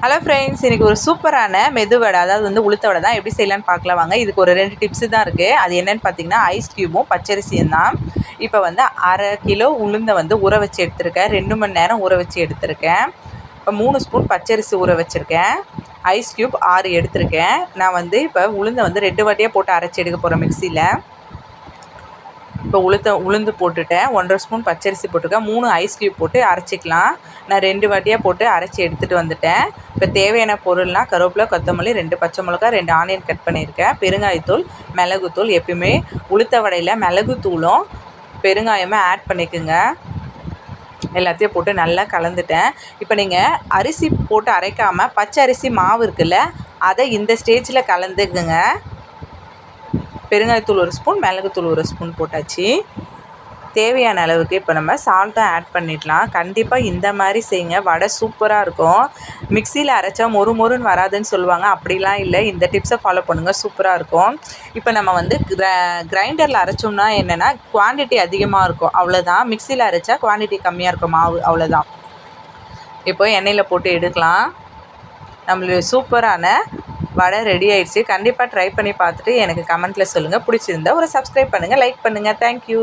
Hello friends, இன்றைக்கி ஒரு சூப்பரான மெதுவடை, அதாவது வந்து உளுத்த வடை தான் எப்படி செய்யலான்னு பார்க்கலாம் வாங்க. இதுக்கு ஒரு 2 டிப்ஸு தான் இருக்குது. அது என்னென்னு பார்த்தீங்கன்னா, ஐஸ் க்யூபும் பச்சரிசியும் தான். இப்போ வந்து 1/2 கிலோ உளுந்தை வந்து ஊற வச்சு எடுத்துருக்கேன். 2 மணி நேரம் ஊற வச்சு எடுத்துருக்கேன். இப்போ 3 ஸ்பூன் பச்சரிசி ஊற வச்சுருக்கேன். ஐஸ் க்யூப் 6 எடுத்திருக்கேன். நான் வந்து இப்போ உளுந்தை வந்து 2 வாட்டியாக போட்டு அரைச்சி எடுக்க போகிறேன் மிக்சியில். இப்போ உளுந்து போட்டுட்டேன். 1/2 ஸ்பூன் பச்சரிசி போட்டிருக்கேன். 3 ஐஸ் க்யூப் போட்டு அரைச்சிக்கலாம். நான் 2 வாட்டியாக போட்டு அரைச்சி எடுத்துகிட்டு வந்துட்டேன். இப்போ தேவையான பொருள்னால் கருவேப்பிலை, கொத்தமல்லி, 2 பச்சை மிளகா, 2 ஆனியன் கட் பண்ணியிருக்கேன். பெருங்காயத்தூள், மிளகுத்தூள். எப்பயுமே உளுத்த வடையில் மிளகுத்தூளும் பெருங்காயமும் ஆட் பண்ணிக்கோங்க. எல்லாத்தையும் போட்டு நல்லா கலந்துட்டேன். இப்போ நீங்கள் அரிசி போட்டு அரைக்காமல் பச்சை அரிசி மாவு இருக்குல்ல, அதை இந்த ஸ்டேஜில் கலந்துக்குங்க. பெருங்காயத்தூள் 1 ஸ்பூன், மிளகுத்தூள் 1 ஸ்பூன் போட்டாச்சு. தேவையான அளவுக்கு இப்போ நம்ம சால்ட்டும் ஆட் பண்ணிடலாம். கண்டிப்பாக இந்த மாதிரி செய்யுங்க, வடை சூப்பராக இருக்கும். மிக்சியில் அரைச்சா மொறு மொறுன்னு வராதுன்னு சொல்லுவாங்க, அப்படிலாம் இல்லை. இந்த டிப்ஸை ஃபாலோ பண்ணுங்கள், சூப்பராக இருக்கும். இப்போ நம்ம வந்து கிரைண்டரில் அரைச்சோம்னா என்னென்னா குவான்டிட்டி அதிகமாக இருக்கும், அவ்வளோதான். மிக்சியில் அரைச்சா குவான்டிட்டி கம்மியாக இருக்கும் மாவு, அவ்வளோதான். இப்போ எண்ணெயில் போட்டு எடுக்கலாம். நம்மளுடைய சூப்பரான வடை ரெடி ஆயிடுச்சு. கண்டிப்பாக ட்ரை பண்ணி பார்த்துட்டு எனக்கு கமெண்ட்டில் சொல்லுங்கள். பிடிச்சிருந்தா ஒரு சப்ஸ்கிரைப் பண்ணுங்கள், லைக் பண்ணுங்கள். தேங்க்யூ.